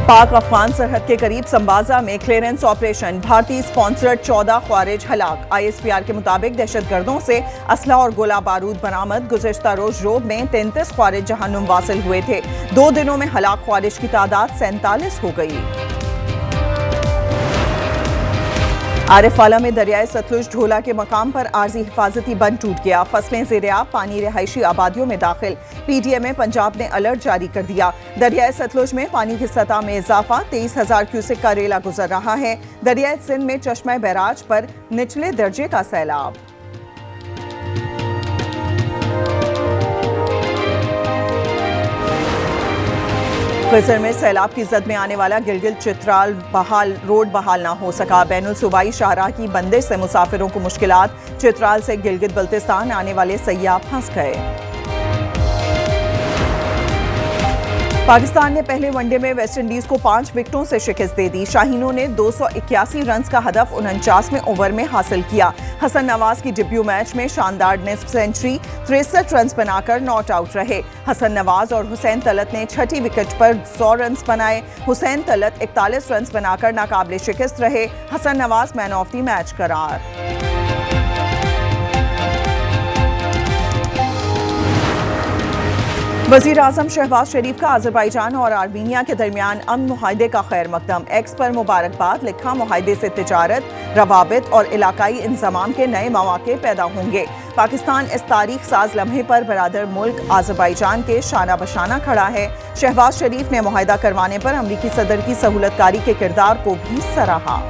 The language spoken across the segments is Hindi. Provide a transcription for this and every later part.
पाक अफगान सरहद के करीब संबाजा में क्लियरेंस ऑपरेशन, भारतीय स्पॉन्सर्ड 14 ख्वारिज हलाक। ISPR के मुताबिक दहशतगर्दों से असला और गोला बारूद बरामद। गुज़िश्ता रोज रोब में 33 ख्वारिज जहन्नुम वासिल हुए थे। 2 दिनों में हलाक ख्वारिज की तादाद 47 हो गई। आरिफवाला में दरियाए सतलुज ढोला के मकाम पर आर्जी हिफाजती बंद टूट गया। फसलें ज़ेर-ए-आब, पानी रिहायशी आबादियों में दाखिल। PTM पंजाब ने अलर्ट जारी कर दिया। दरियाए सतलुज में पानी की सतह में इजाफा, 23,000 क्यूसेक का रेला गुजर रहा है। दरियाए सिंध में चश्मा बैराज पर निचले दर्जे का सैलाब। खिज़र में सैलाब की जद में आने वाला गिलगित चित्राल रोड बहाल ना हो सका। बैनुल सूबाई शाहराह की बंदिश से मुसाफिरों को मुश्किलात। चित्राल से गिलगित बल्तिस्तान आने वाले सयाह फंस गए। पाकिस्तान ने पहले वनडे में वेस्टइंडीज को 5 विकेटों से शिकस्त दे दी। शाहीनों ने 281 रन का हदफ 49वें ओवर में हासिल किया। हसन नवाज की डेब्यू मैच में शानदार निस्फ सेंचुरी, 63 रन बनाकर नॉट आउट रहे। हसन नवाज और हुसैन तलत ने छठी विकेट पर 100 रन बनाए। हुसैन तलत 41 रन बनाकर नाकाबिले शिकस्त रहे। Hasan Nawaz man of the match करार। वज़ीर आज़म शहबाज शरीफ का अज़रबैजान और आर्मीनिया के दरमियान अमन मुआहदे का खैर मकदम। एक्स पर मुबारकबाद लिखा, मुआहदे से तिजारत, रवाबित और इलाकाई इंज़माम के नए मौक़े पैदा होंगे। पाकिस्तान इस तारीख साज लम्हे पर बरादर मुल्क अज़रबैजान के शाना बशाना खड़ा है। शहबाज शरीफ ने मुआहदा करवाने पर अमरीकी सदर की सहूलतकारी के किरदार को भी सराहा।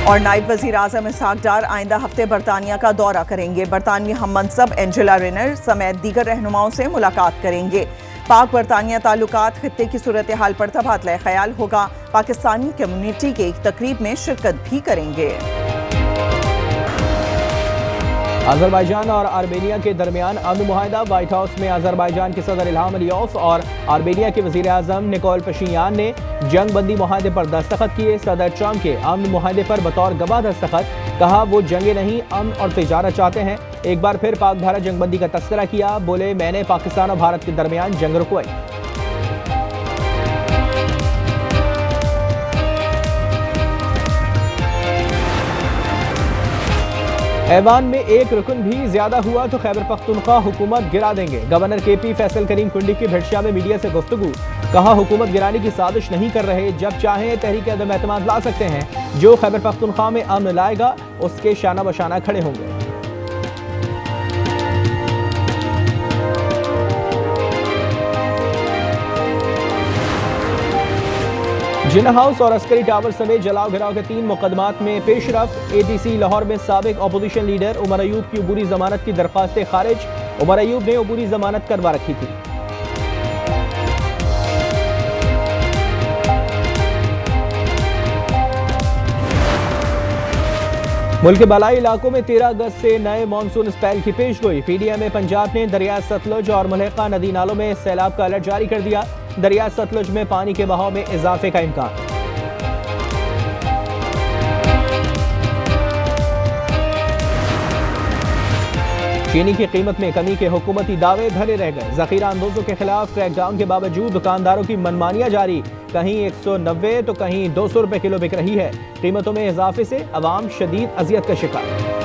और नायब वज़ीर आज़म इसहाक डार आइंदा हफ्ते बरतानिया का दौरा करेंगे। बरतानवी हम मनसब एंजेला रेनर समेत दीगर रहनुमाओं से मुलाकात करेंगे। पाक बरतानिया ताल्लुकात खित्ते की सूरत हाल पर तबादला ख्याल होगा। पाकिस्तानी कम्युनिटी के एक तकरीब में शिरकत भी करेंगे। अज़रबैजान और आर्मेनिया के दरमियान अमन मुआहदा। व्हाइट हाउस में अज़रबैजान के सदर इल्हाम अलियौफ और आर्मेनिया के वज़ीर आज़म निकोल पशियान ने जंग बंदी मुआहदे पर दस्तखत किए। सदर ट्रंप के अमन मुआहदे पर बतौर गवाह दस्तखत, कहा वो जंगे नहीं अमन और तिजारत चाहते हैं। एक बार फिर पाक भारत जंग बंदी का तस्करा किया, बोले मैंने पाकिस्तान और भारत के दरमियान जंग रुकवाई। ऐवान में एक रुकन भी ज्यादा हुआ तो खैबर पख्तूनख्वा हुकूमत गिरा देंगे। गवर्नर KP फैसल करीम कुंडी की भिड़शिया में मीडिया से गुफ्तगू, कहा हुकूमत गिराने की साजिश नहीं कर रहे, जब चाहें तहरीक अदम एतमाद ला सकते हैं। जो खैबर पख्तूनख्वा में अमन लाएगा उसके शाना बशाना खड़े होंगे। जिन्ना हाउस और अस्करी टावर समेत जलाओ घिराव के 3 मुकदमात में पेशरफ। ATC लाहौर में साबिक अपोजिशन लीडर उमर अयूब की अबूरी जमानत की दरख्वास्तें खारिज। उमर अयूब ने अबूरी जमानत करवा रखी थी। मुल्क के बालाई इलाकों में 13 अगस्त से नए मानसून स्पेल की पेशगोई। PDM पंजाब ने दरिया सतलुज और मुल्हका नदी नालों में सैलाब का अलर्ट जारी कर दिया। दरिया सतलुज में पानी के बहाव में इजाफे का इम्कान। चीनी की कीमत में कमी के हुकूमती दावे धरे रह गए। जखीरा अंदोजों के खिलाफ क्रैकडाउन के बावजूद दुकानदारों की मनमानियां जारी, कहीं 190 तो कहीं 200 रुपए किलो बिक रही है। कीमतों में इजाफे से अवाम शदीद अजियत का शिकार।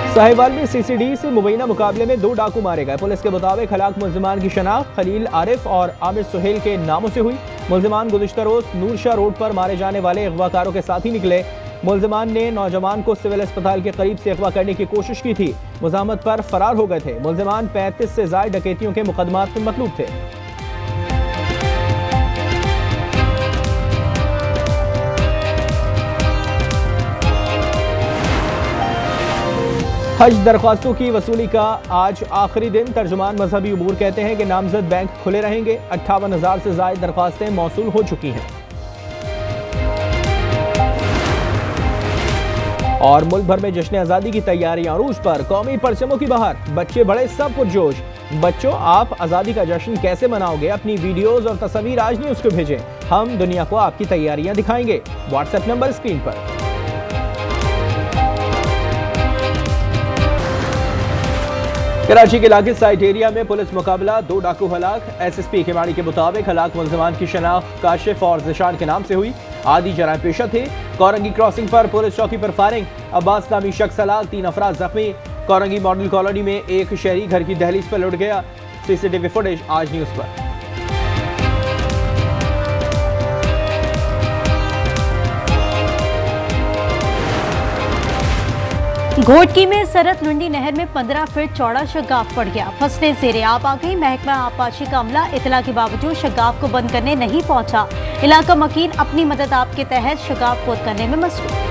साहिवाल में CCD से मुबैना मुकाबले में 2 डाकू मारे गए। पुलिस के मुताबिक हलाक मुल्जिमान की शनाख्त खलील आरिफ और आमिर सुहेल के नामों से हुई। मुल्जिमान गुज़िश्ता रोज नूरशाह रोड पर मारे जाने वाले अगवाकारों के साथ ही निकले। मुल्जिमान ने नौजवान को सिविल अस्पताल के करीब से अगवा करने की कोशिश की थी। मुज़ाहमत पर फरार हो गए थे। मुल्जिमान 35 से ज़ायद डकैतियों के मुकदमात में मतलूब थे। हज दरख्वास्तों की वसूली का आज आखिरी दिन। तर्जुमान मजहबी उमूर कहते हैं कि नामजद बैंक खुले रहेंगे। 58,000 से ज़ायद दरख्वास्तें मौसूल हो चुकी हैं। और मुल्क भर में जश्न आज़ादी की तैयारियां अरूज पर। कौमी परचमों की बहार, बच्चे बड़े सब पुरजोश। बच्चों, आप आज़ादी का जश्न कैसे मनाओगे? अपनी वीडियोस और तस्वीर आज न्यूज़ को भेजें, हम दुनिया को आपकी तैयारियां दिखाएंगे। व्हाट्सएप नंबर स्क्रीन पर। कराची के इलाके साइट एरिया में पुलिस मुकाबला, 2 डाकू हलाक। एसएसपी खिमाड़ी के मुताबिक हलाक मुल्जिमान की शनाख्त काशिफ और जिशान के नाम से हुई। आदि जराए पेशा थे। कोरंगी क्रॉसिंग पर पुलिस चौकी पर फायरिंग, अब्बास नामी शख्स हलाक, 3 अफराद जख्मी। कोरंगी मॉडल कॉलोनी में एक शहरी घर की दहलीज पर लुट गया। सीसीटीवी फुटेज आज न्यूज पर। घोटकी में सरत लुंडी नहर में 15 फीट चौड़ा शगाफ पड़ गया, फंसने से आप आ गई। महकमा आबपाशी का अमला इतला के बावजूद शगाफ को बंद करने नहीं पहुंचा। इलाका मकीन अपनी मदद आप के तहत शगाफ खोद करने में मसरूफ।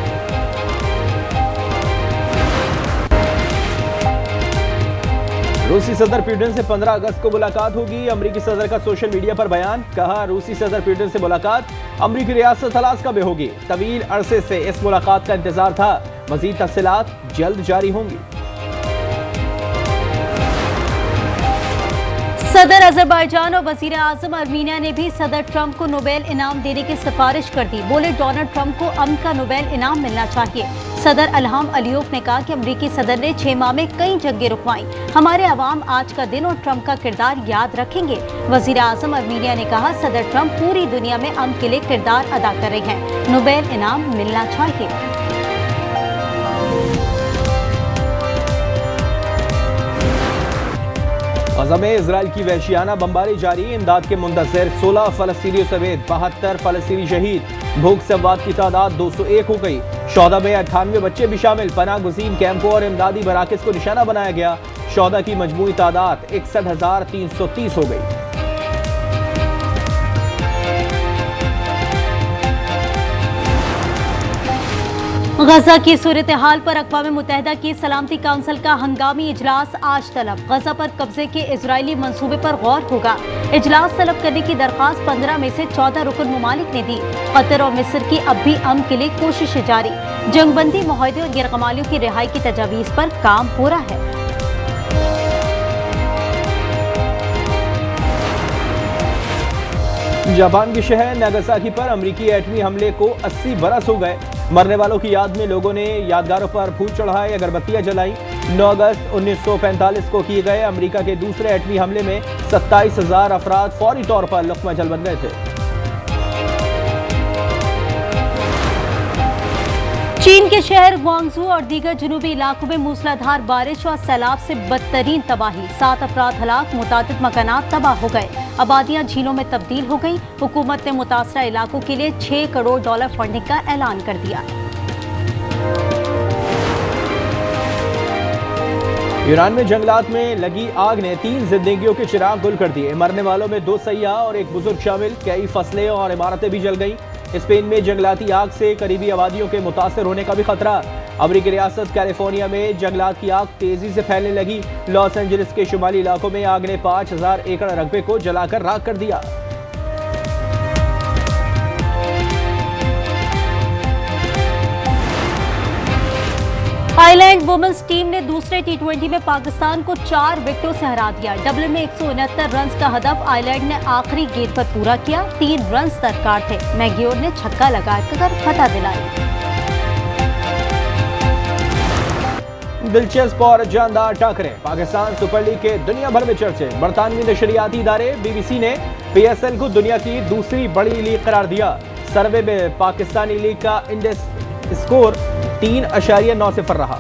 रूसी सदर पुतिन से 15 अगस्त को मुलाकात होगी। अमरीकी सदर का सोशल मीडिया पर बयान, कहा रूसी सदर पुतिन से मुलाकात अमरीकी रियासत अलास्का में होगी। तवील अरसे से इस मुलाकात का इंतजार था। मजीद तफसीलात जल्द जारी होंगी। सदर अजरबैजान और वजीर आजम आर्मीनिया ने भी सदर ट्रंप को नोबेल इनाम देने की सिफारिश कर दी। बोले डोनाल्ड ट्रंप को अमन का नोबेल इनाम मिलना चाहिए। सदर अल्हाम अलियोफ ने कहा कि अमरीकी सदर ने 6 माह में कई जंगें रुकवाई। हमारे अवाम आज का दिन और ट्रंप का किरदार याद रखेंगे। वजीर आजम आर्मीनिया ने कहा सदर ट्रंप पूरी दुनिया में अमन के लिए किरदार अदा कर रहे हैं। नोबेल इनाम मिलना चाहिए। गज़ा में इजराइल की वहशियाना बमबारी जारी, इमदाद के मुंतज़िर 16 फलस्तीनियों समेत 72 फलस्तीनी शहीद। भूख से अमवात की तादाद 201 हो गई। शौदा में 98 बच्चे भी शामिल। पनाह गुज़ीन कैंपों और इमदादी मराकज़ को निशाना बनाया गया। शौदा की मजमूई तादाद 61,330 हो गई। गजा की सूरत हाल पर अक़वाम मुत्तहिदा की सलामती काउंसिल का हंगामी इजलास आज तलब। गजा पर कब्जे के इजरायली मंसूबे पर गौर होगा। इजलास तलब करने की दरख्वास्त 15 में से 14 रुकन ममालिक ने दी। कतर और मिस्र की अब भी अमन के लिए कोशिशें जारी। जंगबंदी मुआहदे और गिरकमालियों की रिहाई की तजावीज़ पर काम हो रहा है। जापान के शहर नागासाकी पर अमरीकी एटमी हमले को 80 बरस हो गए। मरने वालों की याद में लोगों ने यादगारों पर फूल चढ़ाए, अगरबत्तियां जलाई। 9 अगस्त 1945 को किए गए अमेरिका के दूसरे एटमी हमले में 27,000 अफराद फौरी तौर पर लुक़मा-जल बन गए थे। चीन के शहर ग्वांगझू और दीगर जुनूबी इलाकों में मूसलाधार बारिश और सैलाब से बदतरीन तबाही। 7 अफराद हलाक, मुतादिद मकानात तबाह हो गए। आबादियां झीलों में तब्दील हो गई। हुकूमत ने मुतासरा इलाकों के लिए $6 करोड़ फंडिंग का ऐलान कर दिया। ईरान में जंगलात में लगी आग ने 3 जिंदगियों के चिराग गुल कर दिए। मरने वालों में 2 सयाह और एक बुजुर्ग शामिल। कई फसलें और इमारतें भी जल गईं। स्पेन में जंगलाती आग से करीबी आबादियों के मुतासर होने का भी खतरा। अमेरिकी रियासत कैलिफोर्निया में जंगलात की आग तेजी से फैलने लगी। लॉस एंजलिस के शुमाली इलाकों में आग ने 5000 एकड़ रकबे को जलाकर राख कर दिया। आयरलैंड वुमेन्स टीम ने दूसरे T20 में पाकिस्तान को 4 विकेटों से हरा दिया। डबल में 169 रन का हदफ आयरलैंड ने आखिरी गेंद पर पूरा किया। 3 रन दरकार थे। मैग्योर ने छक्का लगाकर फतह दिलाई। दिलचस्प और जानदार टक्करें। पाकिस्तान सुपर लीग के दुनिया भर में चर्चे। बरतानवी नशरियाती इदारे BBC ने PSL को दुनिया की दूसरी बड़ी लीग करार दिया। सर्वे में पाकिस्तानी लीग का इंडेक्स स्कोर 3.9 रहा।